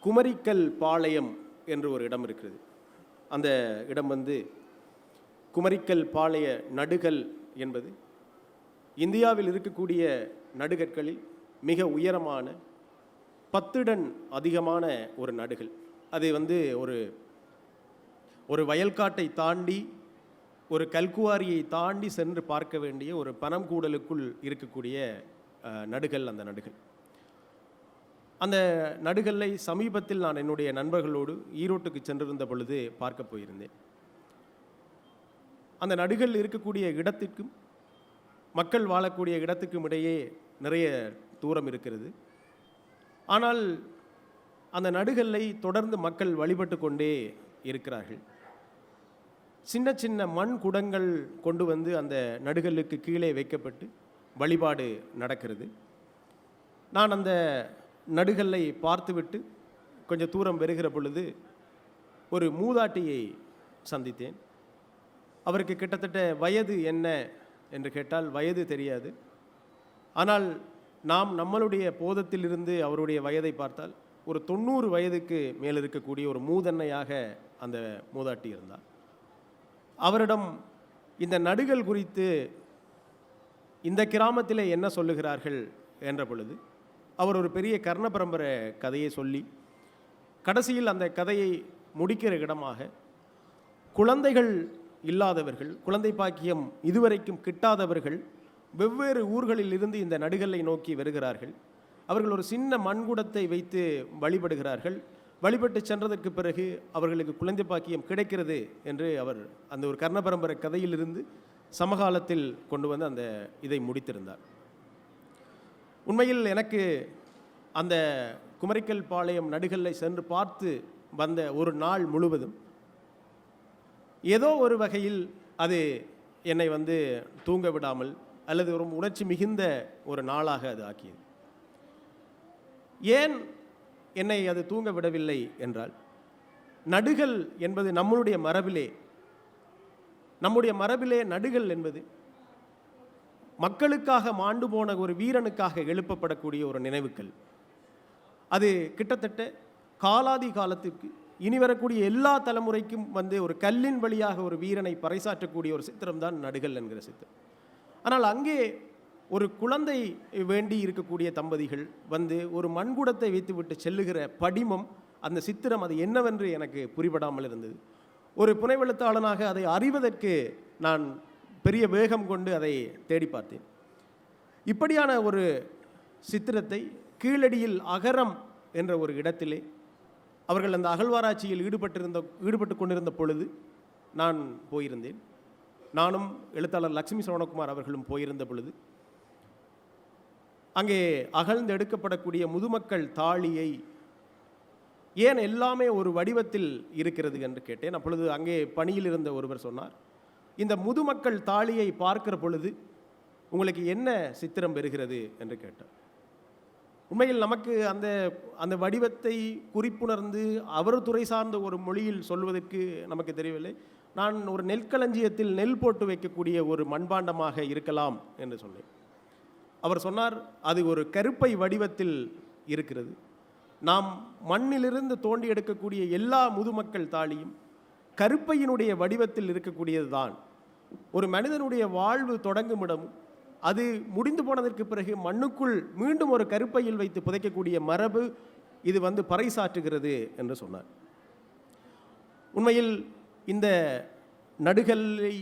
குமரிக்கல் பாளையம் என்று ஒரு இடம் இருக்கிறது. அந்த இடம் குமரிக்கல் பாளைய நடுகல் என்பது இந்தியாவில் இருக்கக்கூடிய நடுகற்களில் மிக உயரமான 10 டன் அதிகமான ஒரு நடுகல். அது ஒரு வயல்காட்டை தாண்டி ஒரு கல்குவாரியை தாண்டி சென்று பார்க்க வேண்டிய ஒரு பனம் கூடலுக்குள் இருக்கக்கூடிய நடுகல். அந்த நடுகல்லை சமீபத்தில் நான் என்னுடைய நண்பர்களோடு ஈரோட்டுக்கு சென்றிருந்த பொழுது பார்க்க போயிருந்தேன். அந்த நடுகல் இருக்கக்கூடிய இடத்திற்கும் மக்கள் வாழக்கூடிய இடத்துக்கும் இடையே நிறைய தூரம் இருக்கிறது. ஆனால் அந்த நடுகல்லை தொடர்ந்து மக்கள் வழிபட்டு கொண்டே இருக்கிறார்கள். சின்ன சின்ன மண் குடங்கள் கொண்டு வந்து அந்த நடுகல்லுக்கு கீழே வைக்கப்பட்டு வழிபாடு நடக்கிறது. நான் அந்த நடுகல்லை பார்த்துவிட்டு கொஞ்சம் தூரம் வருகிற பொழுது ஒரு மூதாட்டியை சந்தித்தேன். அவருக்கு கிட்டத்தட்ட வயது என்ன என்று கேட்டால் வயது தெரியாது. ஆனால் நம்மளுடைய போதத்திலிருந்து அவருடைய வயதை பார்த்தால் ஒரு 90 வயதுக்கு மேல் இருக்கக்கூடிய ஒரு மூதன்னையாக அந்த மூதாட்டி இருந்தார். அவரிடம் இந்த நடுகல் குறித்து இந்த கிராமத்தில் என்ன சொல்லுகிறார்கள் என்ற பொழுது அவர் ஒரு பெரிய கர்ண பரம்பரை கதையை சொல்லி கடைசியில் அந்த கதையை முடிக்கிற இடமாக குழந்தைகள் இல்லாதவர்கள், குழந்தை பாக்கியம் இதுவரைக்கும் கிட்டாதவர்கள் வெவ்வேறு ஊர்களில் இருந்து இந்த நடுகல்லை நோக்கி வருகிறார்கள். அவர்கள் ஒரு சின்ன மண்குடத்தை வைத்து வழிபடுகிறார்கள். வழிபட்டு சென்றதற்கு பிறகு அவர்களுக்கு குழந்தை பாக்கியம் கிடைக்கிறது என்று அவர் அந்த ஒரு கர்ண பரம்பரை கதையிலிருந்து சமகாலத்தில் கொண்டு வந்து அந்த இதை முடித்திருந்தார். உண்மையில் எனக்கு அந்த குமரிக்கல் பாளையம் நடுகல்லை சென்று பார்த்து வந்த ஒரு நாள் முழுவதும் ஏதோ ஒரு வகையில் அது என்னை தூங்க விடாமல் அல்லது ஒரு உணர்ச்சி மிகுந்த ஒரு நாளாக அது ஆக்கியது. ஏன் என்னை அது தூங்க விடவில்லை என்றால், நடுகல் என்பது நம்முடைய மரபிலே நடுகல் என்பது மக்களுக்காக மாண்டு போன ஒரு வீரனுக்காக எழுப்பப்படக்கூடிய ஒரு நினைவுக்கல். அது கிட்டத்தட்ட காலாதி காலத்திற்கு இனி வரக்கூடிய எல்லா தலைமுறைக்கும் ஒரு கல்லின் வழியாக ஒரு வீரனை பறைசாற்றக்கூடிய ஒரு சித்திரம்தான் நடுகல் என்கிற சித்திரம். ஆனால் அங்கே ஒரு குழந்தை வேண்டி இருக்கக்கூடிய தம்பதிகள் ஒரு மண்குடத்தை வைத்துவிட்டு செல்லுகிற படிமம், அந்த சித்திரம் அது என்னவென்று எனக்கு புரிபடாமல் இருந்தது. ஒரு புனைவெழுத்தாளனாக அதை அறிவதற்கு நான் பெரிய வேகம் கொண்டு அதை தேடி பார்த்தேன். இப்படியான ஒரு சித்திரத்தை கீழடியில் அகரம் என்ற ஒரு இடத்திலே அவர்கள் அந்த அகழ்வாராய்ச்சியில் ஈடுபட்டு கொண்டிருந்த பொழுது நான் போயிருந்தேன். நானும் எழுத்தாளர் லட்சுமி சரவணகுமார் அவர்களும் போயிருந்த பொழுது அங்கே அகழ்ந்து எடுக்கப்படக்கூடிய முதுமக்கள் தாழியை ஏன் எல்லாமே ஒரு வடிவத்தில் இருக்கிறது என்று கேட்டேன். அப்பொழுது அங்கே பணியில் இருந்த ஒருவர் சொன்னார், இந்த முதுமக்கள் தாழியை பார்க்கிற பொழுது உங்களுக்கு என்ன சித்திரம் பெறுகிறது என்று கேட்டார். உண்மையில் நமக்கு அந்த வடிவத்தை குறிப்புணர்ந்து அவர் துறை சார்ந்த ஒரு மொழியில் சொல்வதற்கு நமக்கு தெரியவில்லை. நான் ஒரு நெற்களஞ்சியத்தில் நெல் போட்டு வைக்கக்கூடிய ஒரு மண்பாண்டமாக இருக்கலாம் என்று சொன்னேன். அவர் சொன்னார், அது ஒரு கருப்பை வடிவத்தில் இருக்கிறது. நாம் மண்ணிலிருந்து தோண்டி எடுக்கக்கூடிய எல்லா முதுமக்கள் தாழியும் கருப்பையினுடைய வடிவத்தில் இருக்கக்கூடியது தான். ஒரு மனிதனுடைய வாழ்வு தொடங்கும் இடமும் அது முடிந்து போனதற்கு பிறகு மண்ணுக்குள் மீண்டும் ஒரு கருப்பையில் வைத்து புதைக்கக்கூடிய மரபு இது பறைசாற்றுகிறது என்று சொன்னார். உண்மையில் இந்த நடுகல்லை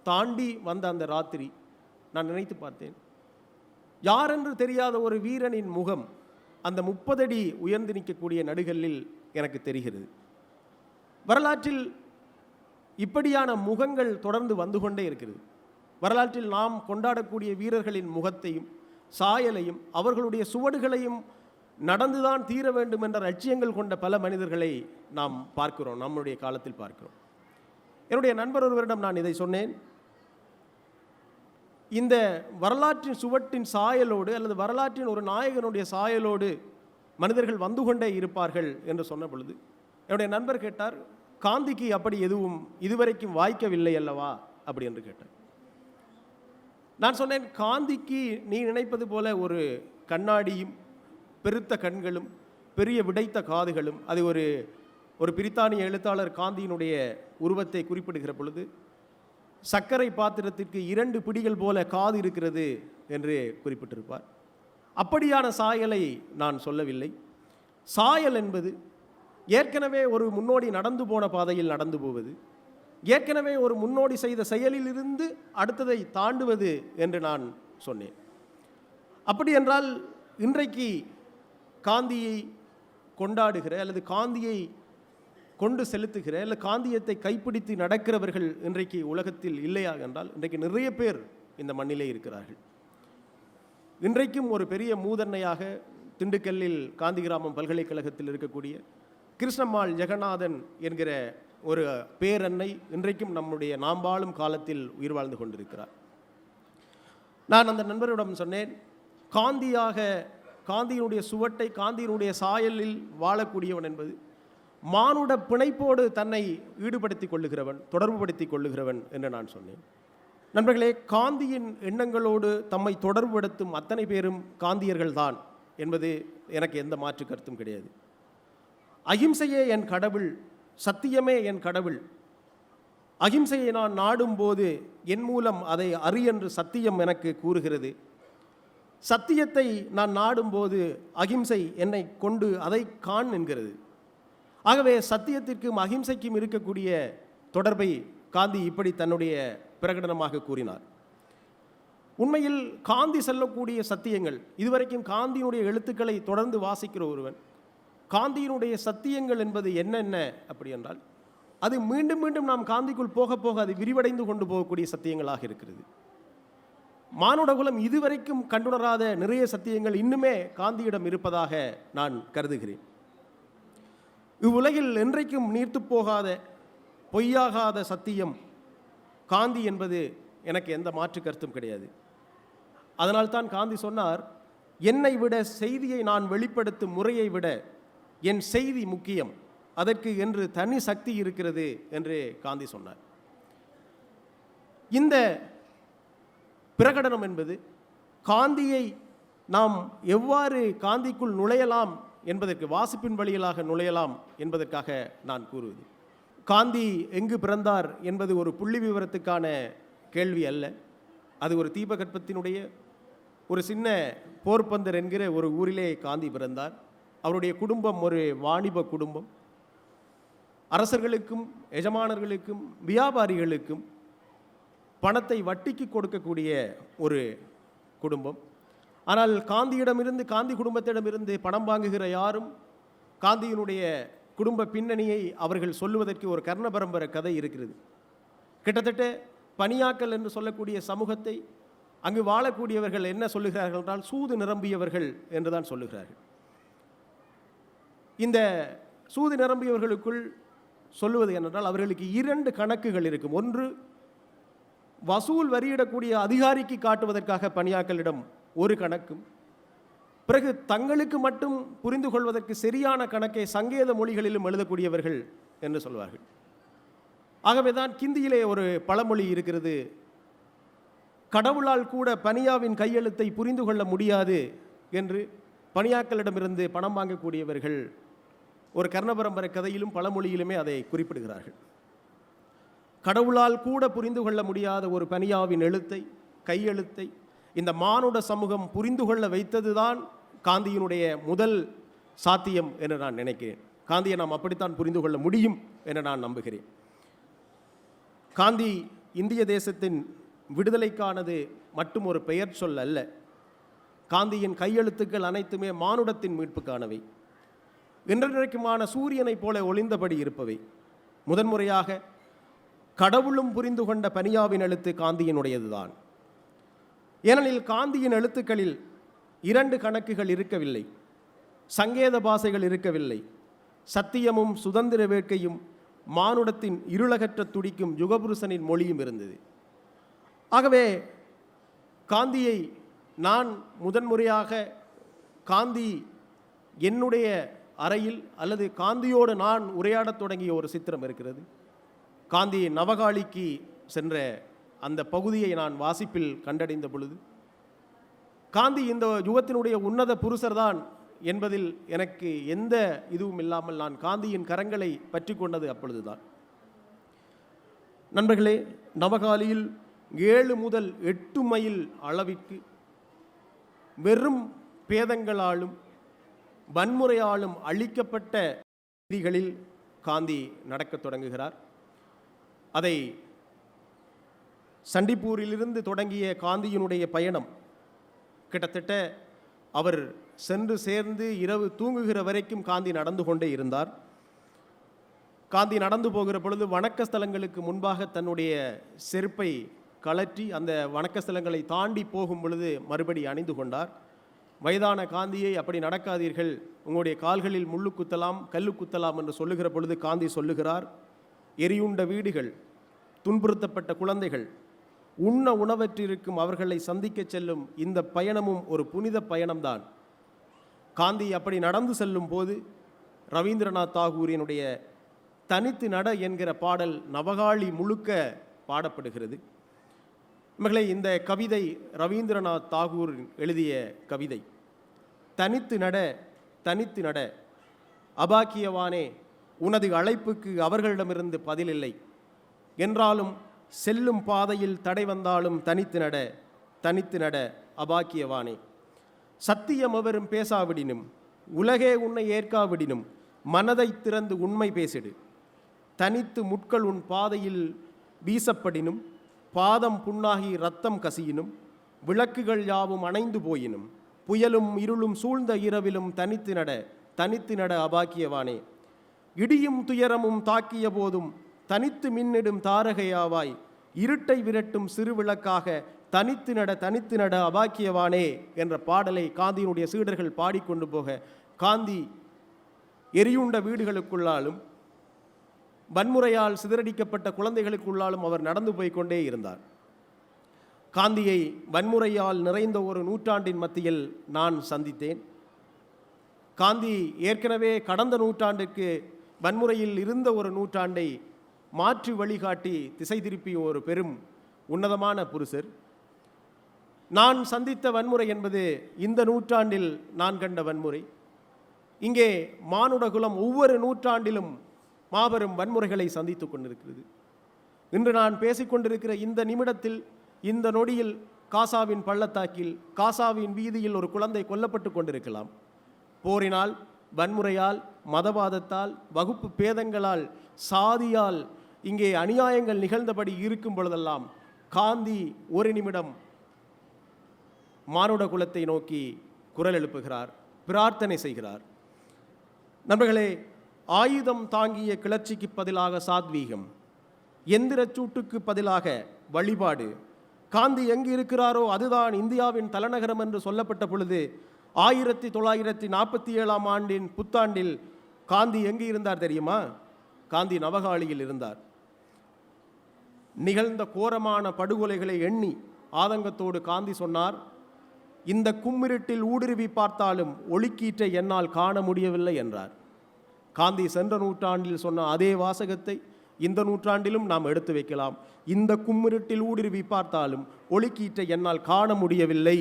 தாண்டி வந்த அந்த ராத்திரி நான் நினைத்து பார்த்தேன், யாரென்று தெரியாத ஒரு வீரனின் முகம் அந்த 30 அடி உயர்ந்து நிற்கக்கூடிய நடுகல்லில் எனக்கு தெரிகிறது. வரலாற்றில் இப்படியான முகங்கள் தொடர்ந்து வந்து கொண்டே இருக்கிறது. வரலாற்றில் நாம் கொண்டாடக்கூடிய வீரர்களின் முகத்தையும் சாயலையும் அவர்களுடைய சுவடுகளையும் நடந்துதான் தீர வேண்டும் என்ற லட்சியங்கள் கொண்ட பல மனிதர்களை நாம் பார்க்கிறோம், நம்முடைய காலத்தில் பார்க்கிறோம். என்னுடைய நண்பர் ஒருவரிடம் நான் இதை சொன்னேன். இந்த வரலாற்றின் சுவட்டின் சாயலோடு அல்லது வரலாற்றின் ஒரு நாயகனுடைய சாயலோடு மனிதர்கள் வந்து கொண்டே இருப்பார்கள் என்று சொன்ன பொழுது என்னுடைய நண்பர் கேட்டார், காந்திக்கு அப்படி எதுவும் இதுவரைக்கும் வாய்க்கவில்லை அல்லவா அப்படி என்று கேட்டார். நான் சொன்னேன், காந்திக்கு நீ நினைப்பது போல ஒரு கண்ணாடியும் பெருத்த கண்களும் பெரிய விடைத்த காதுகளும், அது ஒரு ஒரு பிரித்தானிய எழுத்தாளர் காந்தியினுடைய உருவத்தை குறிப்பிடுகிற பொழுது, சர்க்கரை பாத்திரத்திற்கு 2 பிடிகள் போல காது இருக்கிறது என்று குறிப்பிட்டிருப்பார். அப்படியான சாயலை நான் சொல்லவில்லை. சாயல் என்பது ஏற்கனவே ஒரு முன்னோடி நடந்து போன பாதையில் நடந்து போவது, ஏற்கனவே ஒரு முன்னோடி செய்த செயலிலிருந்து அடுத்ததை தாண்டுவது என்று நான் சொன்னேன். அப்படி என்றால் இன்றைக்கு காந்தியை கொண்டாடுகிற அல்லது காந்தியை கொண்டு செலுத்துகிற அல்லது காந்தியத்தை கைப்பிடித்து நடக்கிறவர்கள் இன்றைக்கு உலகத்தில் இல்லையா என்றால், இன்றைக்கு நிறைய பேர் இந்த மண்ணிலே இருக்கிறார்கள். இன்றைக்கும் ஒரு பெரிய மூதன்னையாக திண்டுக்கல்லில் காந்தி கிராமம் பல்கலைக்கழகத்தில் இருக்கக்கூடிய கிருஷ்ணம்மாள் ஜெகநாதன் என்கிற ஒரு பேரன்னை இன்றைக்கும் நம்முடைய நாம் வாழும் காலத்தில் உயிர் வாழ்ந்து கொண்டிருக்கிறார். நான் அந்த நண்பரிடம் சொன்னேன், காந்தியினுடைய சுவட்டை, காந்தியினுடைய சாயலில் வாழக்கூடியவன் என்பது மானுட பிணைப்போடு தன்னை ஈடுபடுத்திக் கொள்ளுகிறவன், தொடர்புபடுத்திக் கொள்ளுகிறவன் என்று நான் சொன்னேன். நண்பர்களே, காந்தியின் எண்ணங்களோடு தம்மை தொடர்புபடுத்தும் அத்தனை பேரும் காந்தியர்கள் தான் என்பது எனக்கு எந்த மாற்று கருத்தும் கிடையாது. அகிம்சையே என் கடவுள், சத்தியமே என் கடவுள், அகிம்சையை நான் நாடும்போது என் மூலம் அதை அறி என்று சத்தியம் எனக்கு கூறுகிறது, சத்தியத்தை நான் நாடும்போது அகிம்சை என்னை கொண்டு அதை காண் என்கிறது. ஆகவே சத்தியத்திற்கும் அகிம்சைக்கும் இருக்கக்கூடிய தொடர்பை காந்தி இப்படி தன்னுடைய பிரகடனமாக கூறினார். உண்மையில் காந்தி சொல்லக்கூடிய சத்தியங்கள், இதுவரைக்கும் காந்தியினுடைய எழுத்துக்களை தொடர்ந்து வாசிக்கிற ஒருவன், காந்தியினுடைய சத்தியங்கள் என்பது என்னென்ன அப்படி என்றால், அது மீண்டும் மீண்டும் நாம் காந்திக்குள் போக போக அது விரிவடைந்து கொண்டு போகக்கூடிய சத்தியங்களாக இருக்கிறது. மானுடகுலம் இதுவரைக்கும் கண்டுணராத நிறைய சத்தியங்கள் இன்னுமே காந்தியிடம் இருப்பதாக நான் கருதுகிறேன். இவ்வுலகில் என்றைக்கும் நீர்த்து போகாத பொய்யாகாத சத்தியம் காந்தி என்பது எனக்கு எந்த மாற்று கருத்தும் கிடையாது. அதனால்தான் காந்தி சொன்னார், என்னை விட செய்தியை நான் வெளிப்படுத்தும் முறையை விட என் செய்தி முக்கியம், அதற்கு என்று தனி சக்தி இருக்கிறது என்று காந்தி சொன்னார். இந்த பிரகடனம் என்பது காந்தியை நாம் எவ்வாறு காந்திக்குள் நுழையலாம் என்பதற்கு, வாசிப்பின் வழியிலாக நுழையலாம் என்பதற்காக நான் கூறுவது. காந்தி எங்கு பிறந்தார் என்பது ஒரு புள்ளி விவரத்துக்கான கேள்வி அல்ல. அது ஒரு தீபகற்பத்தினுடைய ஒரு சின்ன போர்பந்தர் என்கிற ஒரு ஊரிலே காந்தி பிறந்தார். அவருடைய குடும்பம் ஒரு வாணிப குடும்பம். அரசர்களுக்கும் எஜமானர்களுக்கும் வியாபாரிகளுக்கும் பணத்தை வட்டிக்கு கொடுக்கக்கூடிய ஒரு குடும்பம். ஆனால் காந்தியிடமிருந்து, காந்தி குடும்பத்திடமிருந்து பணம் வாங்குகிற யாரும் காந்தியினுடைய குடும்ப பின்னணியை அவர்கள் சொல்லுவதற்கு ஒரு கர்ண பரம்பரை கதை இருக்கிறது. கிட்டத்தட்ட பனியாக்கள் என்று சொல்லக்கூடிய சமூகத்தை அங்கு வாழக்கூடியவர்கள் என்ன சொல்லுகிறார்கள் என்றால், சூது நிரம்பியவர்கள் என்றுதான் சொல்லுகிறார்கள். இந்த சூது நிரம்பியவர்களுக்குள் சொல்லுவது என்னென்றால், அவர்களுக்கு 2 கணக்குகள் இருக்கும். ஒன்று, வசூல் வரியிடக்கூடிய அதிகாரிக்கு காட்டுவதற்காக பணியாக்களிடம் ஒரு கணக்கும், பிறகு தங்களுக்கு மட்டும் புரிந்து கொள்வதற்கு சரியான கணக்கை சங்கேத மொழிகளிலும் எழுதக்கூடியவர்கள் என்று சொல்வார்கள். ஆகவேதான் கிந்தியிலே ஒரு பழமொழி இருக்கிறது, கடவுளால் கூட பனியாவின் கையெழுத்தை புரிந்து கொள்ள முடியாது என்று பணியாக்களிடமிருந்து பணம் வாங்கக்கூடியவர்கள் ஒரு கர்ணபரம்பரை கதையிலும் பழமொழியிலுமே அதை குறிப்பிடுகிறார்கள். கடவுளால் கூட புரிந்து கொள்ள முடியாத ஒரு பனியாவின் எழுத்தை, கையெழுத்தை இந்த மானுட சமூகம் புரிந்து கொள்ள வைத்ததுதான் காந்தியினுடைய முதல் சாத்தியம் என்று நான் நினைக்கிறேன். காந்தியை நாம் அப்படித்தான் புரிந்து கொள்ள முடியும் என்று நான் நம்புகிறேன். காந்தி இந்திய தேசத்தின் விடுதலைக்கானது மட்டும் ஒரு பெயர் சொல் அல்ல. காந்தியின் கையெழுத்துக்கள் அனைத்துமே மானுடத்தின் மீட்புக்கானவை, இன்றைக்குமான சூரியனைப் போல ஒளிந்தபடி இருப்பவை. முதன்முறையாக கடவுளும் புரிந்து கொண்ட பனியாவின் எழுத்து காந்தியினுடையதுதான். ஏனெனில் காந்தியின் எழுத்துக்களில் 2 கணக்குகள் இருக்கவில்லை, சங்கேத பாசைகள் இருக்கவில்லை, சத்தியமும் சுதந்திர வேட்கையும் மானுடத்தின் இருளகற்ற துடிக்கும் யுகபுருஷனின் மொழியும் இருந்தது. ஆகவே காந்தியை நான் முதன்முறையாக, காந்தி என்னுடைய அறையில் அல்லது காந்தியோடு நான் உரையாடத் தொடங்கிய ஒரு சித்திரம் இருக்கிறது. காந்தி நவகாளிக்கு சென்ற அந்த பகுதியை நான் வாசிப்பில் கண்டடைந்த பொழுது, காந்தி இந்த யுகத்தினுடைய உன்னத புருஷர் தான் என்பதில் எனக்கு எந்த இதுவும் இல்லாமல் நான் காந்தியின் கரங்களை பற்றி கொண்டது அப்பொழுதுதான். நண்பர்களே, நவகாலியில் 7 முதல் 8 மைல் அளவிற்கு வெறும் பேதங்களாலும் வன்முறையாலும் அழிக்கப்பட்ட வீதிகளில் காந்தி நடக்கத் தொடங்குகிறார். அதை சண்டிப்பூரிலிருந்து தொடங்கிய காந்தியினுடைய பயணம் கிட்டத்தட்ட அவர் சென்று சேர்ந்து இரவு தூங்குகிற வரைக்கும் காந்தி நடந்து கொண்டே இருந்தார். காந்தி நடந்து போகிற பொழுது வணக்க ஸ்தலங்களுக்கு முன்பாக தன்னுடைய செருப்பை கழற்றி அந்த வணக்க ஸ்தலங்களை தாண்டி போகும் பொழுது மறுபடி அணிந்து கொண்டார். வயதான காந்தியை அப்படி நடக்காதீர்கள், உங்களுடைய கால்களில் முள்ளு குத்தலாம் கல்லு குத்தலாம் என்று சொல்லுகிற பொழுது காந்தி சொல்லுகிறார், எரியுண்ட வீடுகள், துன்புறுத்தப்பட்ட குழந்தைகள், உண்ண உணவற்றிருக்கும் அவர்களை சந்திக்க செல்லும் இந்த பயணமும் ஒரு புனித பயணம்தான். காந்தி அப்படி நடந்து செல்லும் போது ரவீந்திரநாத் தாகூரினுடைய தனித்து நட என்கிற பாடல் நவகாளி முழுக்க பாடப்படுகிறது. இவர்களை இந்த கவிதை ரவீந்திரநாத் தாகூர் எழுதிய கவிதை. தனித்து நட தனித்து நட, அபாக்கியவானே உனது அழைப்புக்கு அவர்களிடமிருந்து பதிலில்லை, என்றாலும் செல்லும் பாதையில் தடை வந்தாலும் தனித்து நட தனித்து நட அபாக்கியவானே. சத்தியம் எவரும் பேசாவிடினும் உலகே உன்னை ஏற்காவிடினும் மனதை திறந்து உண்மை பேசிடு. தனித்து முட்கள் உன் பாதையில் வீசப்படினும் பாதம் புண்ணாகி இரத்தம் கசியினும் விளக்குகள் யாவும் அணைந்து போயினும் புயலும் இருளும் சூழ்ந்த இரவிலும் தனித்து நட அபாக்கியவானே. இடியும் துயரமும் தாக்கிய போதும் தனித்து மின்னிடும் தாரகையாவாய், இருட்டை விரட்டும் சிறுவிளக்காக தனித்து நட அபாக்கியவானே என்ற பாடலை காந்தியினுடைய சீடர்கள் பாடிக்கொண்டு போக காந்தி எரியுண்ட வீடுகளுக்குள்ளாலும் வன்முறையால் சிதறடிக்கப்பட்ட குழந்தைகளுக்குள்ளாலும் அவர் நடந்து போய்கொண்டே இருந்தார். காந்தியை வன்முறையால் நிறைந்த ஒரு நூற்றாண்டின் மத்தியில் நான் சந்தித்தேன். காந்தி ஏற்கனவே கடந்த நூற்றாண்டுக்கு வன்முறையில் இருந்த ஒரு நூற்றாண்டை மாற்றி வழிகாட்டி திசை திருப்பிய ஒரு பெரும் உன்னதமான புருஷர். நான் சந்தித்த வன்முறை என்பது இந்த நூற்றாண்டில் நான் கண்ட வன்முறை. இங்கே மானுடகுலம் ஒவ்வொரு நூற்றாண்டிலும் மாபெரும் வன்முறைகளை சந்தித்து கொண்டிருக்கிறது. இன்று நான் பேசிக்கொண்டிருக்கிற இந்த நிமிடத்தில், இந்த நொடியில் காசாவின் பள்ளத்தாக்கில், காசாவின் வீதியில் ஒரு குழந்தை கொல்லப்பட்டு கொண்டிருக்கலாம். போரினால், வன்முறையால், மதவாதத்தால், வகுப்பு பேதங்களால், சாதியால் இங்கே அநியாயங்கள் நிகழ்ந்தபடி இருக்கும் பொழுதெல்லாம் காந்தி ஒரு நிமிடம் மானுட குலத்தை நோக்கி குரல் எழுப்புகிறார், பிரார்த்தனை செய்கிறார். நண்பர்களே, ஆயுதம் தாங்கிய கிளர்ச்சிக்கு பதிலாக சாத்வீகம், எந்திரச் சூட்டுக்கு பதிலாக வழிபாடு. காந்தி எங்கு இருக்கிறாரோ அதுதான் இந்தியாவின் தலைநகரம் என்று சொல்லப்பட்ட பொழுது 1947ஆம் ஆண்டின் புத்தாண்டில் காந்தி எங்கு இருந்தார் தெரியுமா? காந்தி நவகாளியில் இருந்தார். நிகழ்ந்த கோரமான படுகொலைகளை எண்ணி ஆதங்கத்தோடு காந்தி சொன்னார், இந்த கும்மிருட்டில் ஊடுருவி பார்த்தாலும் ஒளிக்கீற்றை என்னால் காண முடியவில்லை என்றார். காந்தி சென்ற நூற்றாண்டில் சொன்ன அதே வாசகத்தை இந்த நூற்றாண்டிலும் நாம் எடுத்து வைக்கலாம். இந்த கும்மிருட்டில் ஊடுருவி பார்த்தாலும் ஒளிக்கீற்றை என்னால் காண முடியவில்லை.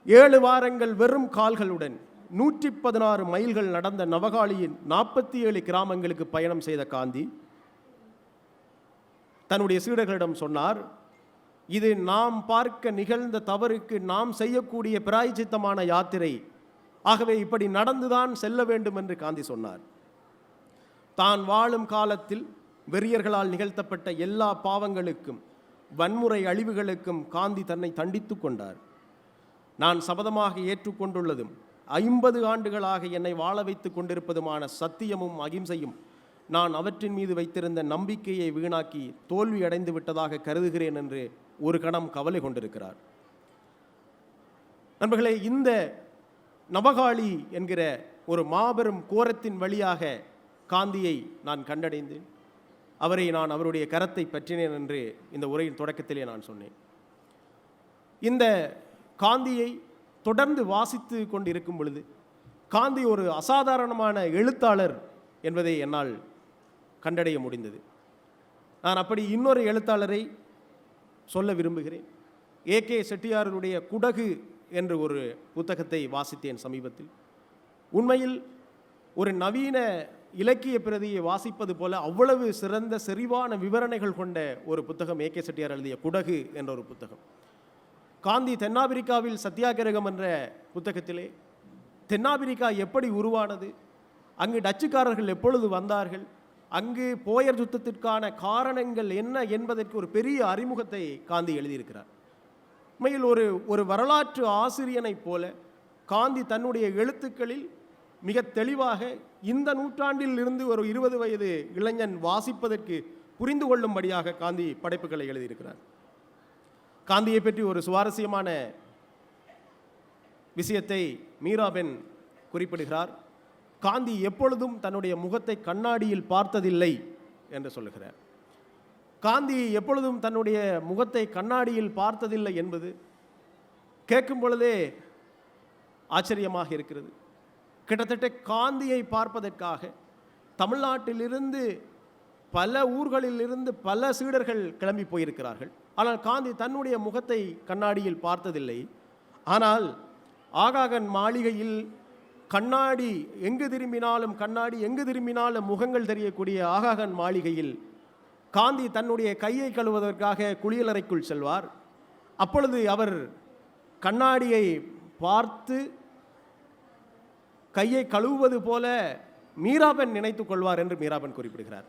7 வாரங்கள் வெறும் கால்களுடன் 116 மைல்கள் நடந்த நவகாளியின் 47 கிராமங்களுக்கு பயணம் செய்த காந்தி தன்னுடைய சீடர்களிடம் சொன்னார், இது நாம் பார்க்க நிகழ்ந்த தவறுக்கு நாம் செய்யக்கூடிய பிராயச்சித்தமான யாத்திரை. ஆகவே இப்படி நடந்துதான் செல்ல வேண்டும் என்று காந்தி சொன்னார். தான் வாழும் காலத்தில் வெறியர்களால் நிகழ்த்தப்பட்ட எல்லா பாவங்களுக்கும், வன்முறை அழிவுகளுக்கும் காந்தி தன்னை தண்டித்து கொண்டார். நான் சபதமாக ஏற்றுக்கொண்டுள்ளதும் 50 ஆண்டுகளாக என்னை வாழ வைத்து கொண்டிருப்பதுமான சத்தியமும் அகிம்சையும் நான் அவற்றின் மீது வைத்திருந்த நம்பிக்கையை வீணாக்கி தோல்வி அடைந்து விட்டதாக கருதுகிறேன் என்று ஒரு கணம் கவலை கொண்டிருக்கிறார். நண்பர்களே, இந்த நவகாளி என்கிற ஒரு மாபெரும் கோரத்தின் வழியாக காந்தியை நான் கண்டடைந்தேன். அவரை நான் அவருடைய கரத்தை பற்றினேன் என்று இந்த உரையின் தொடக்கத்திலே நான் சொன்னேன். இந்த காந்தியை தொடர்ந்து வாசித்து கொண்டிருக்கும் பொழுது காந்தி ஒரு அசாதாரணமான எழுத்தாளர் என்பதை என்னால் கண்டடைய முடிந்தது. நான் அப்படி இன்னொரு எழுத்தாளரை சொல்ல விரும்புகிறேன். ஏகே செட்டியாருடைய குடகு என்று ஒரு புத்தகத்தை வாசித்தேன் சமீபத்தில். உண்மையில் ஒரு நவீன இலக்கிய பிரதியை வாசிப்பது போல அவ்வளவு சிறந்த செறிவான விவரணைகள் கொண்ட ஒரு புத்தகம் ஏ.கே. செட்டியார் எழுதிய குடகு என்ற ஒரு புத்தகம். காந்தி தென்னாப்பிரிக்காவில் சத்தியாகிரகம் என்ற புத்தகத்திலே தென்னாப்பிரிக்கா எப்படி உருவானது, அங்கு டச்சுக்காரர்கள் எப்பொழுது வந்தார்கள், அங்கு போயர் யுத்தத்திற்கான காரணங்கள் என்ன என்பதற்கு ஒரு பெரிய அறிமுகத்தை காந்தி எழுதியிருக்கிறார். உண்மையில் ஒரு வரலாற்று ஆசிரியனைப் போல காந்தி தன்னுடைய எழுத்துக்களில் மிக தெளிவாக இந்த நூற்றாண்டில் இருந்து ஒரு 20 வயது இளைஞன் வாசிப்பதற்கு புரிந்து கொள்ளும்படியாக காந்தி படைப்புகளை எழுதியிருக்கிறார். காந்தியை பற்றி ஒரு சுவாரஸ்யமான விஷயத்தை மீராபென் குறிப்பிடுகிறார். காந்தி எப்பொழுதும் தன்னுடைய முகத்தை கண்ணாடியில் பார்த்ததில்லை என்று சொல்லுகிறார். காந்தி எப்பொழுதும் தன்னுடைய முகத்தை கண்ணாடியில் பார்த்ததில்லை என்பது கேட்கும் பொழுதே ஆச்சரியமாக இருக்கிறது. கிட்டத்தட்ட காந்தியை பார்ப்பதற்காக தமிழ்நாட்டிலிருந்து பல ஊர்களிலிருந்து பல சீடர்கள் கிளம்பி போயிருக்கிறார்கள். ஆனால் காந்தி தன்னுடைய முகத்தை கண்ணாடியில் பார்த்ததில்லை. ஆனால் ஆகாகன் மாளிகையில் கண்ணாடி எங்கு திரும்பினாலும் கண்ணாடி எங்கு திரும்பினாலும் முகங்கள் தெரியக்கூடிய ஆகாகன் மாளிகையில் காந்தி தன்னுடைய கையை கழுவுவதற்காக குளியலறைக்குள் செல்வார். அப்பொழுது அவர் கண்ணாடியை பார்த்து கையை கழுவுவது போல மீராபென் நினைத்து கொள்வார் என்று மீராபென் குறிப்பிடுகிறார்.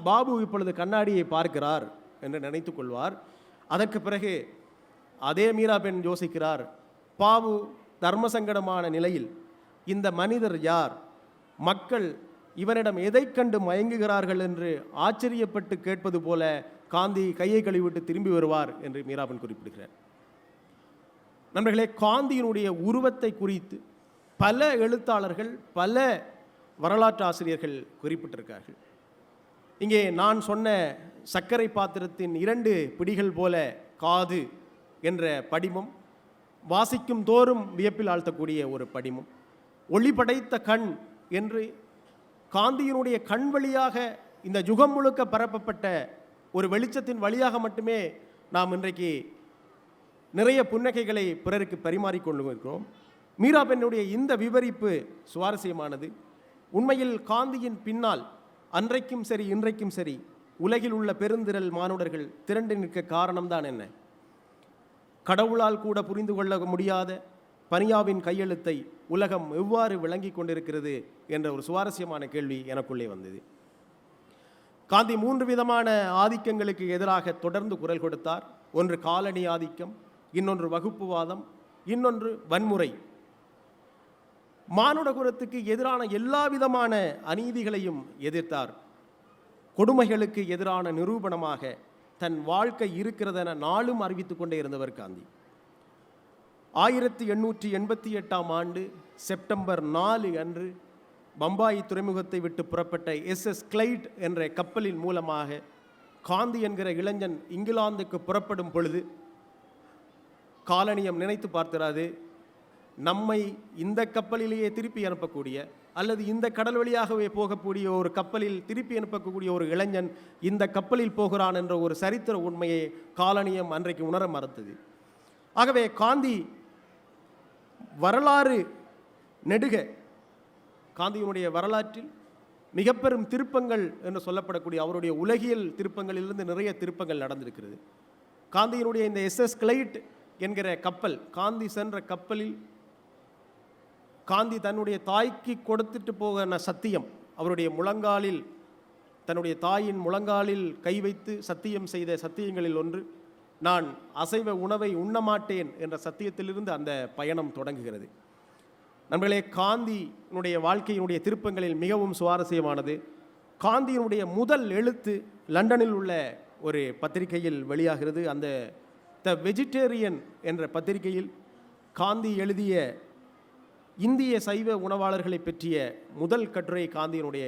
பாபு இப்பொழுது கண்ணாடியை பார்க்கிறார் என்று நினைத்து கொள்வார். அதற்கு பிறகு அதே மீராபென் யோசிக்கிறார், பாபு தர்மசங்கடமான நிலையில் இந்த மனிதர் யார், மக்கள் இவனிடம் எதை கண்டு மயங்குகிறார்கள் என்று ஆச்சரியப்பட்டு கேட்பது போல காந்தி கையை கழுவிவிட்டு திரும்பி வருவார் என்று மீராபென் குறிப்பிடுகிறார். நண்பர்களே, காந்தியினுடைய உருவத்தை குறித்து பல எழுத்தாளர்கள் பல வரலாற்று ஆசிரியர்கள் குறிப்பிட்டிருக்கார்கள். இங்கே நான் சொன்ன சர்க்கரை பாத்திரத்தின் 2 பிடிகள் போல காது என்ற படிமம் வாசிக்கும் தோறும் வியப்பில் ஆழ்த்தக்கூடிய ஒரு படிமம், ஒளி படைத்த கண் என்று காந்தியினுடைய கண் வழியாக இந்த யுகம் முழுக்க பரப்பப்பட்ட ஒரு வெளிச்சத்தின் வழியாக மட்டுமே நாம் இன்றைக்கு நிறைய புன்னகைகளை பிறருக்கு பரிமாறிக்கொண்டிருக்கிறோம். மீராபென்னுடைய இந்த விவரிப்பு சுவாரஸ்யமானது. உண்மையில் காந்தியின் பின்னால் அன்றைக்கும் சரி இன்றைக்கும் சரி உலகில் உள்ள பெருந்திரள் மானுடர்கள் திரண்டு நிற்க காரணம்தான் என்ன? கடவுளால் கூட புரிந்து கொள்ள முடியாத பனியாவின் கையெழுத்தை உலகம் எவ்வாறு விளங்கி கொண்டிருக்கிறது என்ற ஒரு சுவாரஸ்யமான கேள்வி எனக்குள்ளே வந்தது. காந்தி 3 விதமான ஆதிக்கங்களுக்கு எதிராக தொடர்ந்து குரல் கொடுத்தார். ஒன்று காலனி ஆதிக்கம், இன்னொன்று வகுப்புவாதம், இன்னொன்று வன்முறை. மானுட குலத்துக்கு எதிரான எல்லா விதமான அநீதிகளையும் எதிர்த்தார். கொடுமைகளுக்கு எதிரான நிரூபணமாக தன் வாழ்க்கை இருக்கிறதென நாளும் அறிவித்துக் கொண்டே இருந்தவர் காந்தி. 1888ஆம் ஆண்டு செப்டம்பர் 4 அன்று பம்பாய் துறைமுகத்தை விட்டு புறப்பட்ட SS கிளைட் என்ற கப்பலின் மூலமாக காந்தி என்கிற இளைஞன் இங்கிலாந்துக்கு புறப்படும் பொழுது காலனியம் நினைத்து பார்த்திராது, நம்மை இந்த கப்பலிலேயே திருப்பி அனுப்பக்கூடிய அல்லது இந்த கடல் வழியாகவே போகக்கூடிய ஒரு கப்பலில் திருப்பி அனுப்பக்கூடிய ஒரு இளைஞன் இந்த கப்பலில் போகிறான் என்ற ஒரு சரித்திர உண்மையை காலனியம் அன்றைக்கு உணர மறுத்தது. ஆகவே காந்தி வரலாறு நெடுக காந்தியினுடைய வரலாற்றில் மிக பெரும் திருப்பங்கள் என்று சொல்லப்படக்கூடிய அவருடைய உலகியல் திருப்பங்களிலிருந்து நிறைய திருப்பங்கள் நடந்திருக்கிறது. காந்தியினுடைய இந்த SS கிளைட் என்கிற கப்பல், காந்தி சென்ற கப்பலில் காந்தி தன்னுடைய தாய்க்கு கொடுத்துட்டு போகிற சத்தியம், அவருடைய முழங்காலில் தன்னுடைய தாயின் முழங்காலில் கை வைத்து சத்தியம் செய்த சத்தியங்களில் ஒன்று, நான் அசைவ உணவை உண்ணமாட்டேன் என்ற சத்தியத்திலிருந்து அந்த பயணம் தொடங்குகிறது. நண்பர்களே, காந்தியினுடைய வாழ்க்கையினுடைய திருப்பங்களில் மிகவும் சுவாரஸ்யமானது. காந்தியினுடைய முதல் எழுத்து லண்டனில் உள்ள ஒரு பத்திரிகையில் வெளியாகிறது. அந்த த வெஜிடேரியன் என்ற பத்திரிகையில் காந்தி எழுதிய இந்திய சைவ உணவாளர்களை பற்றிய முதல் கட்டுரை காந்தியினுடைய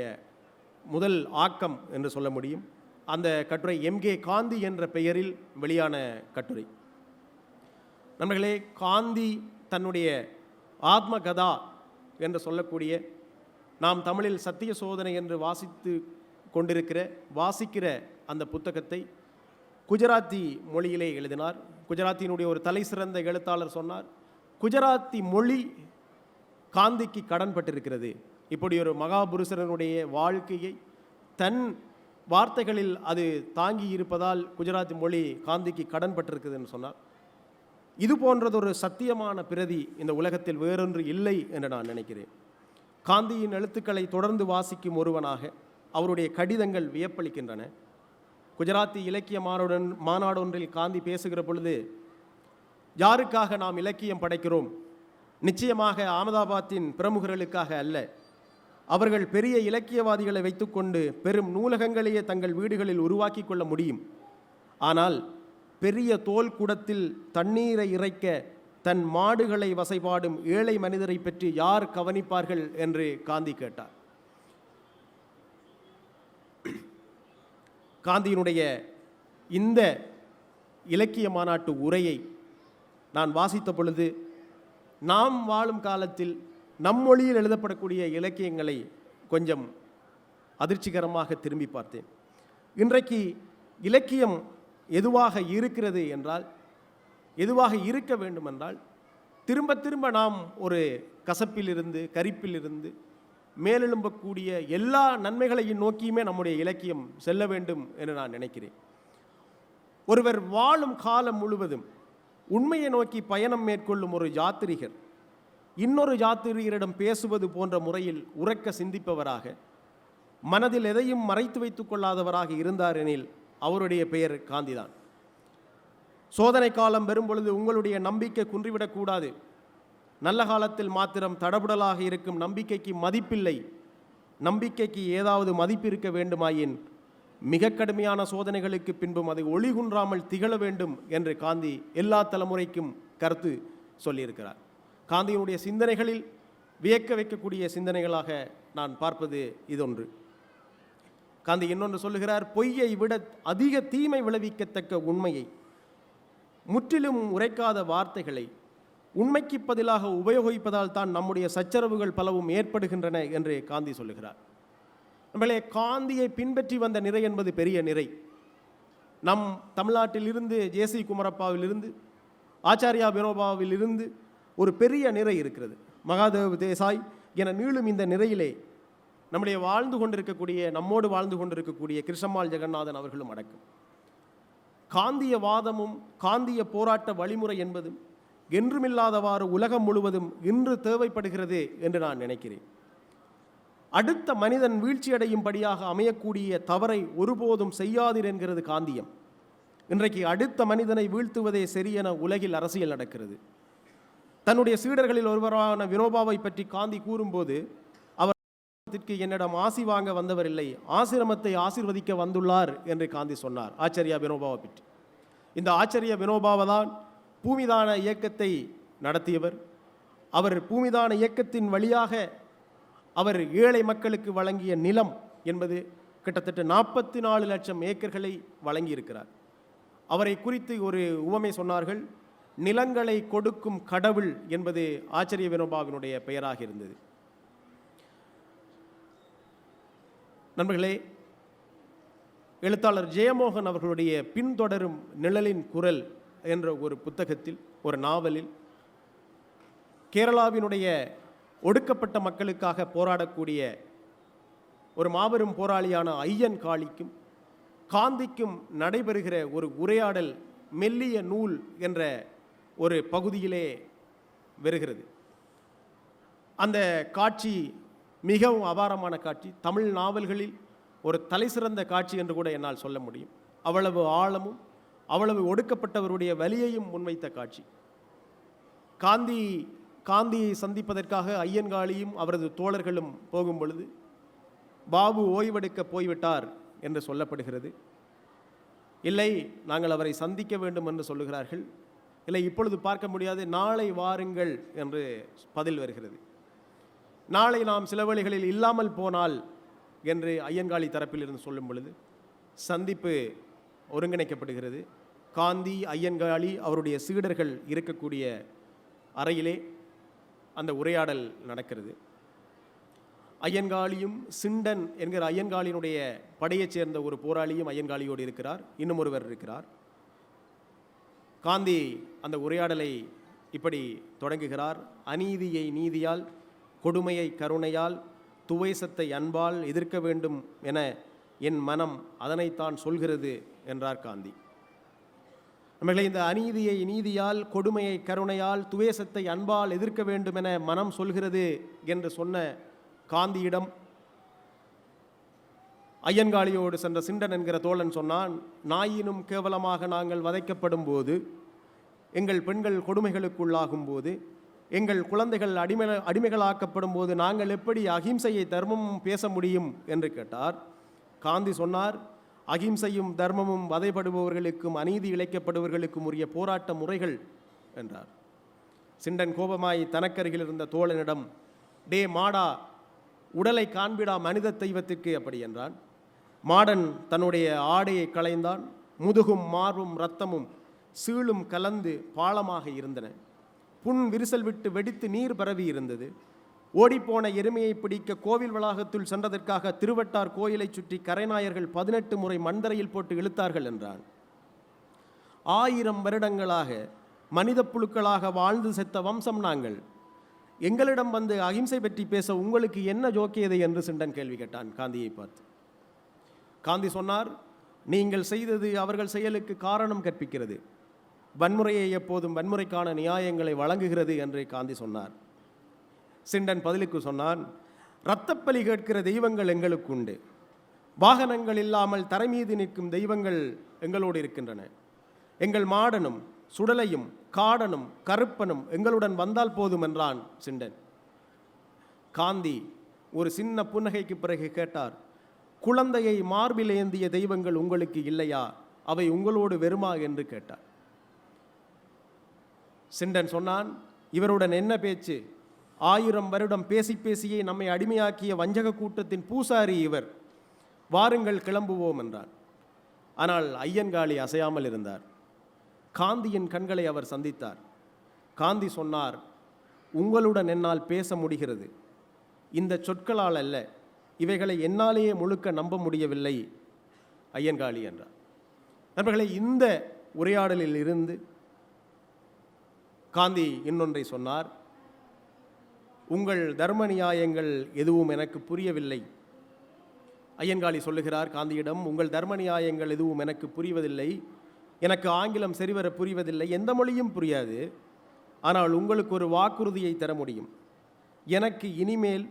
முதல் ஆக்கம் என்று சொல்ல முடியும். அந்த கட்டுரை MK காந்தி என்ற பெயரில் வெளியான கட்டுரை. நண்பர்களே, காந்தி தன்னுடைய ஆத்மகதா என்று சொல்லக்கூடிய, நாம் தமிழில் சத்திய சோதனை என்று வாசிக்கிற அந்த புத்தகத்தை குஜராத்தி மொழியிலே எழுதினார். குஜராத்தினுடைய ஒரு தலை சிறந்த எழுத்தாளர் சொன்னார், குஜராத்தி மொழி காந்திக்கு கடன்பட்டிருக்கிறது. இப்படி ஒரு மகாபுருஷரனுடைய வாழ்க்கையை தன் வார்த்தைகளில் அது தாங்கி இருப்பதால் குஜராத்தி மொழி காந்திக்கு கடன்பட்டிருக்குதுன்னு சொன்னால், இது போன்றதொரு சத்தியமான பிரதி இந்த உலகத்தில் வேறொன்று இல்லை என்று நான் நினைக்கிறேன். காந்தியின் எழுத்துக்களை தொடர்ந்து வாசிக்கும் ஒருவனாக அவருடைய கடிதங்கள் வியப்பளிக்கின்றன. குஜராத்தி இலக்கிய மாநாடொன்றில் காந்தி பேசுகிற பொழுது, யாருக்காக நாம் இலக்கியம் படைக்கிறோம்? நிச்சயமாக அகமதாபாத்தின் பிரமுகர்களுக்காக அல்ல. அவர்கள் பெரிய இலக்கியவாதிகளை வைத்துக்கொண்டு பெரும் நூலகங்களையே தங்கள் வீடுகளில் உருவாக்கி கொள்ள முடியும். ஆனால் பெரிய தோல் குடத்தில் தண்ணீரை இறைக்க தன் மாடுகளை வசைபாடும் ஏழை மனிதரை பற்றி யார் கவனிப்பார்கள் என்று காந்தி கேட்டார். காந்தியினுடைய இந்த இலக்கிய மாநாட்டு உரையை நான் வாசித்த பொழுது, நாம் வாழும் காலத்தில் நம் மொழியில் எழுதப்படக்கூடிய இலக்கியங்களை கொஞ்சம் அதிர்ச்சிகரமாக திரும்பி பார்த்தேன். இன்றைக்கு இலக்கியம் எதுவாக இருக்கிறது என்றால், எதுவாக இருக்க வேண்டுமென்றால், திரும்ப திரும்ப நாம் ஒரு கசப்பிலிருந்து கரிப்பிலிருந்து மேலெழும்பக்கூடிய எல்லா நன்மைகளையும் நோக்கியுமே நம்முடைய இலக்கியம் செல்ல வேண்டும் என்று நான் நினைக்கிறேன். ஒருவர் வாழும் காலம் முழுவதும் உண்மையை நோக்கி பயணம் மேற்கொள்ளும் ஒரு யாத்திரிகர் இன்னொரு யாத்திரிகரிடம் பேசுவது போன்ற முறையில் உறக்க சிந்திப்பவராக, மனதில் எதையும் மறைத்து வைத்துக் கொள்ளாதவராக இருந்தார் எனில் அவருடைய பெயர் காந்திதான். சோதனை காலம் வரும் பொழுது உங்களுடைய நம்பிக்கை குன்றிவிடக்கூடாது. நல்ல காலத்தில் மாத்திரம் தடபுடலாக இருக்கும் நம்பிக்கைக்கு மதிப்பில்லை. நம்பிக்கைக்கு ஏதாவது மதிப்பு இருக்க வேண்டுமாயின் மிக கடுமையான சோதனைகளுக்கு பின்பும் அதை ஒளிகுன்றாமல் திகழ வேண்டும் என்று காந்தி எல்லா தலைமுறைக்கும் கருத்து சொல்லியிருக்கிறார். காந்தியினுடைய சிந்தனைகளில் வியக்க வைக்கக்கூடிய சிந்தனைகளாக நான் பார்ப்பது இதொன்று. காந்தி இன்னொன்று சொல்லுகிறார், பொய்யை விட அதிக தீமை விளைவிக்கத்தக்க உண்மையை, முற்றிலும் உரைக்காத வார்த்தைகளை உண்மைக்கு பதிலாக உபயோகிப்பதால் தான் நம்முடைய சச்சரவுகள் பலவும் ஏற்படுகின்றன என்று காந்தி சொல்லுகிறார். நம்மளே காந்தியை பின்பற்றி வந்த நிறை என்பது பெரிய நிறை. நம் தமிழ்நாட்டிலிருந்து ஜேசி குமரப்பாவிலிருந்து ஆச்சாரியா வினோபாவிலிருந்து ஒரு பெரிய நிறை இருக்கிறது. மகாதேவ் தேசாய் என நீளும் இந்த நிறையிலே நம்முடைய நம்மோடு வாழ்ந்து கொண்டிருக்கக்கூடிய கிருஷ்ணம்மாள் ஜெகநாதன் அவர்களும் அடக்கும். காந்திய வாதமும் காந்திய போராட்ட வழிமுறை என்பதும் என்றுமில்லாதவாறு உலகம் முழுவதும் இன்று தேவைப்படுகிறது என்று நான் நினைக்கிறேன். அடுத்த மனிதன் வீழ்ச்சியடையும்படியாக அமையக்கூடிய தவறை ஒருபோதும் செய்யாதீர் என்கிறது காந்தியம். இன்றைக்கு அடுத்த மனிதனை வீழ்த்துவதே சரியென உலகில் அரசியல் நடக்கிறது. தன்னுடைய சீடர்களில் ஒருவரான வினோபாவை பற்றி காந்தி கூறும்போது, அவர் என்னிடம் ஆசி வாங்க வந்தவர் இல்லை, ஆசிரமத்தை ஆசீர்வதிக்க வந்துள்ளார் என்று காந்தி சொன்னார் ஆச்சாரியா வினோபாவை பற்றி. இந்த ஆச்சாரியா வினோபாவை தான் பூமிதான இயக்கத்தை நடத்தியவர். அவர் பூமிதான இயக்கத்தின் வழியாக அவர் ஏழை மக்களுக்கு வழங்கிய நிலம் என்பது கிட்டத்தட்ட 44 லட்சம் ஏக்கர்களை வழங்கியிருக்கிறார். அவரை குறித்து ஒரு உவமை சொன்னார்கள், நிலங்களை கொடுக்கும் கடவுள் என்பது ஆச்சாரிய வினோபாவினுடைய பெயராக இருந்தது. நண்பர்களே, எழுத்தாளர் ஜெயமோகன் அவர்களுடைய பின்தொடரும் நிழலின் குரல் என்ற ஒரு புத்தகத்தில், ஒரு நாவலில், கேரளாவினுடைய ஒடுக்கப்பட்ட மக்களுக்காக போராடக்கூடிய ஒரு மாபெரும் போராளியான ஐயன் காளிக்கும் காந்திக்கும் நடைபெறுகிற ஒரு உரையாடல் மெல்லிய நூல் என்ற ஒரு பகுதியிலே வருகிறது. அந்த காட்சி மிகவும் அபாரமான காட்சி. தமிழ் நாவல்களில் ஒரு தலைசிறந்த காட்சி என்று கூட என்னால் சொல்ல முடியும். அவ்வளவு ஆழமும் அவ்வளவு ஒடுக்கப்பட்டவருடைய வலியையும் முன்வைத்த காட்சி. காந்தியை சந்திப்பதற்காக ஐயன்காளியும் அவரது தோழர்களும் போகும் பொழுது பாபு ஓய்வெடுக்க போய்விட்டார் என்று சொல்லப்படுகிறது. இல்லை, நாங்கள் அவரை சந்திக்க வேண்டும் என்று சொல்லுகிறார்கள். இல்லை, இப்பொழுது பார்க்க முடியாது, நாளை வாருங்கள் என்று பதில் வருகிறது. நாளை நாம் சில வேளைகளில் இல்லாமல் போனால் என்று ஐயன்காளி தரப்பில் இருந்து சொல்லும் பொழுது சந்திப்பு ஒருங்கிணைக்கப்படுகிறது. காந்தி, ஐயன்காளி, அவருடைய சீடர்கள் இருக்கக்கூடிய அறையிலே அந்த உரையாடல் நடக்கிறது. ஐயன்காளியும் சிண்டன் என்கிற ஐயன்காளியினுடைய படையைச் சேர்ந்த ஒரு போராளியும் ஐயன்காளியோடு இருக்கிறார். இன்னும் ஒருவர் இருக்கிறார். காந்தி அந்த உரையாடலை இப்படி தொடங்குகிறார். அநீதியை நீதியால், கொடுமையை கருணையால், துவேசத்தை அன்பால் எதிர்க்க வேண்டும் என என் மனம் அதனைத்தான் சொல்கிறது என்றார் காந்தி. நம்மளை இந்த அநீதியை நீதியால், கொடுமையை கருணையால், துவேசத்தை அன்பால் எதிர்க்க வேண்டும் என மனம் சொல்கிறது என்று சொன்ன காந்தியிடம் ஐயன்காளியோடு சென்ற சிண்டன் என்கிற தோழன் சொன்னான், நாயினும் கேவலமாக நாங்கள் வதைக்கப்படும் போது, எங்கள் பெண்கள் கொடுமைகளுக்குள்ளாகும் போது, எங்கள் குழந்தைகள் அடிமைகளாக்கப்படும் போது நாங்கள் எப்படி அகிம்சையை தர்மமும் பேச முடியும் என்று கேட்டார். காந்தி சொன்னார், அகிம்சையும் தர்மமும் வதைப்படுபவர்களுக்கும் அநீதி இழைக்கப்படுபவர்களுக்கும் உரிய போராட்ட முறைகள் என்றார். சிண்டன் கோபமாய் தனக்கருகில் இருந்த தோழனிடம், டே மாடா, உடலை காண்பிடா மனித தெய்வத்திற்கு அப்படி என்றான். மாடன் தன்னுடைய ஆடையை களைந்தான். முதுகும் மார்பும் இரத்தமும் சீழும் கலந்து பாலமாக இருந்தன. புண் விரிசல் விட்டு வெடித்து நீர் பரவி இருந்தது. ஓடிப்போன எருமையை பிடிக்க கோவில் வளாகத்துள் சென்றதற்காக திருவட்டார் கோயிலை சுற்றி கரைநாயர்கள் 18 முறை மண்தரையில் போட்டு இழுத்தார்கள் என்றான். 1000 வருடங்களாக மனித புழுக்களாக வாழ்ந்து செத்த வம்சம் நாங்கள். எங்களிடம் வந்து அகிம்சை பற்றி பேச உங்களுக்கு என்ன ஜோக்கியதை என்று சிண்டன் கேள்வி கேட்டான் காந்தியை பார்த்து. காந்தி சொன்னார், நீங்கள் செய்தது அவர்கள் செயலுக்கு காரணம் கற்பிக்கிறது. வன்முறையை எப்போதும் வன்முறைக்கான நியாயங்களை வழங்குகிறது என்று காந்தி சொன்னார். சிண்டன் பதிலுக்கு சொன்னான், இரத்தப்பலி கேட்கிற தெய்வங்கள் எங்களுக்கு உண்டு. வாகனங்கள் இல்லாமல் தரை மீது நிற்கும் தெய்வங்கள் எங்களோடு இருக்கின்றன. எங்கள் மாடனும் சுடலையும் காடனும் கருப்பனும் எங்களுடன் வந்தால் போதும் என்றான் சிண்டன். காந்தி ஒரு சின்ன புன்னகைக்கு பிறகு கேட்டார், குழந்தையை மார்பில் ஏந்திய தெய்வங்கள் உங்களுக்கு இல்லையா? அவை உங்களோடு வெறுமா என்று கேட்டார். சிண்டன் சொன்னான், இவருடன் என்ன பேச்சு? 1000 வருடம் பேசி பேசியே நம்மை அடிமையாக்கிய வஞ்சக கூட்டத்தின் பூசாரி இவர். வாருங்கள் கிளம்புவோம் என்றான். ஆனால் ஐயன்காளி அசையாமல் இருந்தார். காந்தியின் கண்களை அவர் சந்தித்தார். காந்தி சொன்னார், உங்களுடன் என்னால் பேச முடிகிறது. இந்த சொற்களால் அல்ல, இவைகளை என்னாலேயே முழுக்க நம்ப முடியவில்லை ஐயன்காளி என்றார். நண்பர்களே, இந்த உரையாடலில் இருந்து காந்தி இன்னொன்றை சொன்னார். உங்கள் தர்ம நியாயங்கள் எதுவும் எனக்கு புரியவில்லை. ஐயன்காளி சொல்லுகிறார் காந்தியிடம், உங்கள் தர்ம நியாயங்கள் எதுவும் எனக்கு புரிவதில்லை. எனக்கு ஆங்கிலம் சரிவர புரிவதில்லை, எந்த மொழியும் புரியாது. ஆனால் உங்களுக்கு ஒரு வாக்குறுதியை தர முடியும். எனக்கு இனிமேல்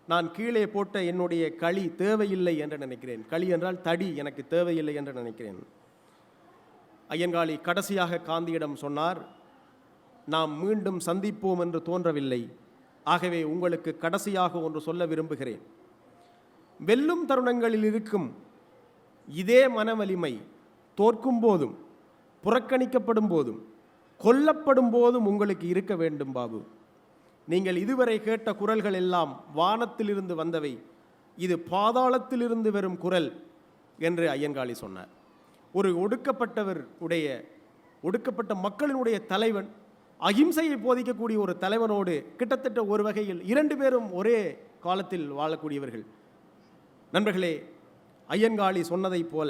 நான் கீழே போட்ட என்னுடைய களி தேவையில்லை என்று நினைக்கிறேன். களி என்றால் தடி, எனக்கு தேவையில்லை என்று நினைக்கிறேன். ஐயன்காளி கடைசியாக காந்தியிடம் சொன்னார், நாம் மீண்டும் சந்திப்போம் என்று தோன்றவில்லை. ஆகவே உங்களுக்கு கடைசியாக ஒன்று சொல்ல விரும்புகிறேன். வெல்லும் தருணங்களில் இருக்கும் இதே மனவலிமை தோற்கும் போதும், புறக்கணிக்கப்படும் போதும், கொல்லப்படும் போதும் உங்களுக்கு இருக்க வேண்டும் பாபு. நீங்கள் இதுவரை கேட்ட குரல்கள் எல்லாம் வானத்திலிருந்து வந்தவை, இது பாதாளத்திலிருந்து வரும் குரல் என்று ஐயன்காளி சொன்னார். ஒரு ஒடுக்கப்பட்ட மக்களினுடைய தலைவன், அகிம்சையை போதிக்கக்கூடிய ஒரு தலைவனோடு கிட்டத்தட்ட ஒரு வகையில் 2 பேரும் ஒரே காலத்தில் வாழக்கூடியவர்கள். நண்பர்களே, ஐயன்காளி சொன்னதைப் போல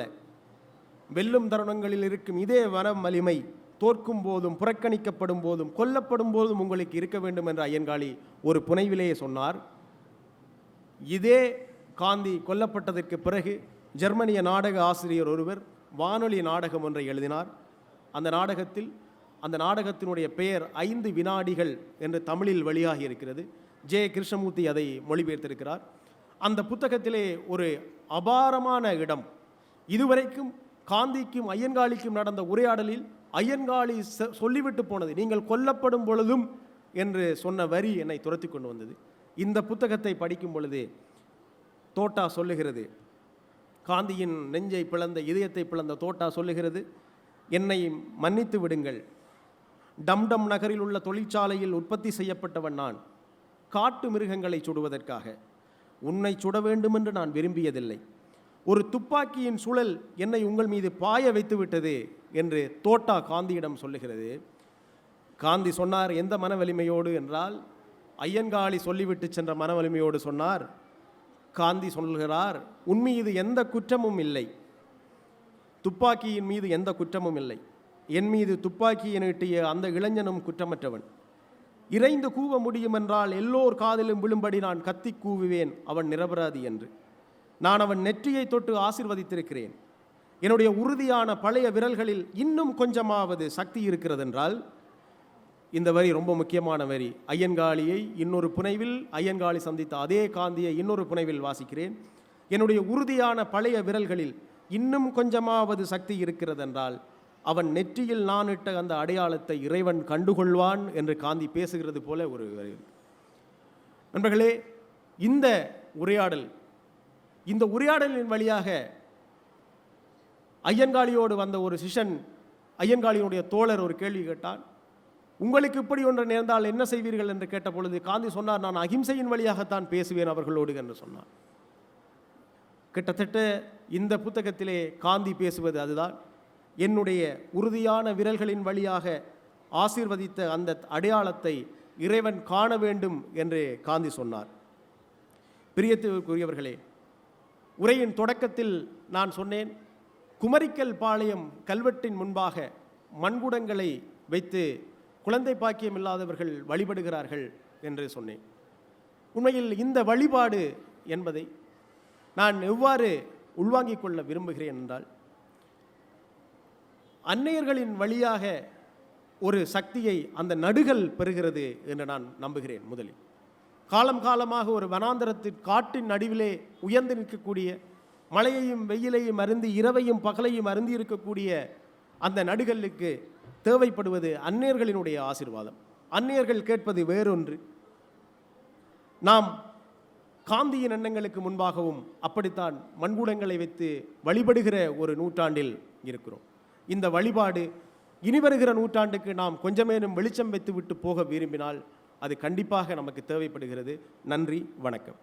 வெல்லும் தருணங்களில் இருக்கும் இதே வனம் வலிமை தோற்கும் போதும், புறக்கணிக்கப்படும் போதும், கொல்லப்படும் போதும் உங்களுக்கு இருக்க வேண்டும் என்று ஐயன்காளி ஒரு புனைவிலேயே சொன்னார். இதே காந்தி கொல்லப்பட்டதற்கு பிறகு ஜெர்மனிய நாடக ஆசிரியர் ஒருவர் வானொலி நாடகம் ஒன்றை எழுதினார். அந்த நாடகத்தினுடைய பெயர் 5 வினாடிகள் என்று தமிழில் வெளியாகி இருக்கிறது. ஜே கிருஷ்ணமூர்த்தி அதை மொழிபெயர்த்திருக்கிறார். அந்த புத்தகத்திலே ஒரு அபாரமான இடம், இதுவரைக்கும் காந்திக்கும் ஐயன்காளிக்கும் நடந்த உரையாடலில் ஐயன்காளி சொல்லிவிட்டு போனது, நீங்கள் கொல்லப்படும் பொழுதும் என்று சொன்ன வரி என்னை துரத்தி கொண்டு வந்தது. இந்த புத்தகத்தை படிக்கும் பொழுது தோட்டா சொல்லுகிறது, காந்தியின் நெஞ்சை பிளந்த, இதயத்தை பிளந்த தோட்டா சொல்லுகிறது, என்னை மன்னித்து விடுங்கள். டம்டம் நகரில் உள்ள தொழிற்சாலையில் உற்பத்தி செய்யப்பட்டவன் நான். காட்டு மிருகங்களை சுடுவதற்காக. உன்னை சுட வேண்டும் என்று நான் விரும்பியதில்லை. ஒரு துப்பாக்கியின் சுழல் என்னை உங்கள் மீது பாய வைத்து விட்டது என்று தோட்டா காந்தியிடம் சொல்லுகிறது. காந்தி சொன்னார், எந்த மன வலிமையோடு என்றால், ஐயன்காளி சொல்லிவிட்டு சென்ற மன வலிமையோடு சொன்னார். காந்தி சொல்கிறார், உன் மீது எந்த குற்றமும் இல்லை, துப்பாக்கியின் மீது எந்த குற்றமும் இல்லை, என் மீது துப்பாக்கியை நீட்டிய அந்த இளைஞனும் குற்றமற்றவன், இறைந்து கூவ முடியுமென்றால் எல்லோர் காதிலும் விழும்படி நான் கத்தி கூவுவேன் அவன் நிரபராதி என்று. நான் அவன் நெற்றியை தொட்டு ஆசீர்வதித்திருக்கிறேன். என்னுடைய உறுதியான பழைய விரல்களில் இன்னும் கொஞ்சமாவது சக்தி இருக்கிறதென்றால், இந்த வரி ரொம்ப முக்கியமான வரி. ஐயன்காளியை இன்னொரு புனைவில், ஐயன்காளி சந்தித்த அதே காந்தியை இன்னொரு புனைவில் வாசிக்கிறேன். என்னுடைய உறுதியான பழைய விரல்களில் இன்னும் கொஞ்சமாவது சக்தி இருக்கிறதென்றால் அவன் நெற்றியில் நான் இட்ட அந்த அடையாளத்தை இறைவன் கண்டுகொள்வான் என்று காந்தி பேசுகிறது போல ஒரு வரி. நண்பர்களே, இந்த உரையாடலின் வழியாக ஐயன்காளியோடு வந்த ஒரு சிஷன் ஐயன்காளியினுடைய தோழர் ஒரு கேள்வி கேட்டான். உங்களுக்கு இப்படி ஒன்று நேர்ந்தால் என்ன செய்வீர்கள் என்று கேட்டபொழுது காந்தி சொன்னார், நான் அகிம்சையின் வழியாகத்தான் பேசுவேன் அவர்களோடு என்று சொன்னார். கிட்டத்தட்ட இந்த புத்தகத்திலே காந்தி பேசுவது அதுதான். என்னுடைய உறுதியான விரல்களின் வழியாக ஆசீர்வதித்த அந்த அடையாளத்தை இறைவன் காண வேண்டும் என்று காந்தி சொன்னார். பிரியத்திற்குரியவர்களே, உரையின் தொடக்கத்தில் நான் சொன்னேன், குமரிக்கல் பாளையம் கல்வெட்டின் முன்பாக மண்குடங்களை வைத்து குழந்தை பாக்கியம் இல்லாதவர்கள் வழிபடுகிறார்கள் என்று சொன்னேன். உண்மையில் இந்த வழிபாடு என்பதை நான் எவ்வாறு உள்வாங்கிக் கொள்ள விரும்புகிறேன் என்றால், அன்னையர்களின் வழியாக ஒரு சக்தியை அந்த நடுகள் பெறுகிறது என்று நான் நம்புகிறேன். முதலில் காலம் காலமாக ஒரு வனாந்தரத்தின் காட்டின் நடுவிலே உயர்ந்து நிற்கக்கூடிய, மழையையும் வெயிலையும் அருந்தி இரவையும் பகலையும் அருந்தி இருக்கக்கூடிய அந்த நடுகளுக்கு தேவைப்படுவது அன்னையர்களினுடைய ஆசீர்வாதம். அன்னையர்கள் கேட்பது வேறொன்று. நாம் காந்தியின் எண்ணங்களுக்கு முன்பாகவும் அப்படித்தான் மண்குடங்களை வைத்து வழிபடுகிற ஒரு நூற்றாண்டில் இருக்கிறோம். இந்த வழிபாடு இனி வருகிற நூற்றாண்டுக்கு நாம் கொஞ்சமேனும் வெளிச்சம் வைத்து விட்டு போக விரும்பினால் அது கண்டிப்பாக நமக்கு தேவைப்படுகிறது. நன்றி, வணக்கம்.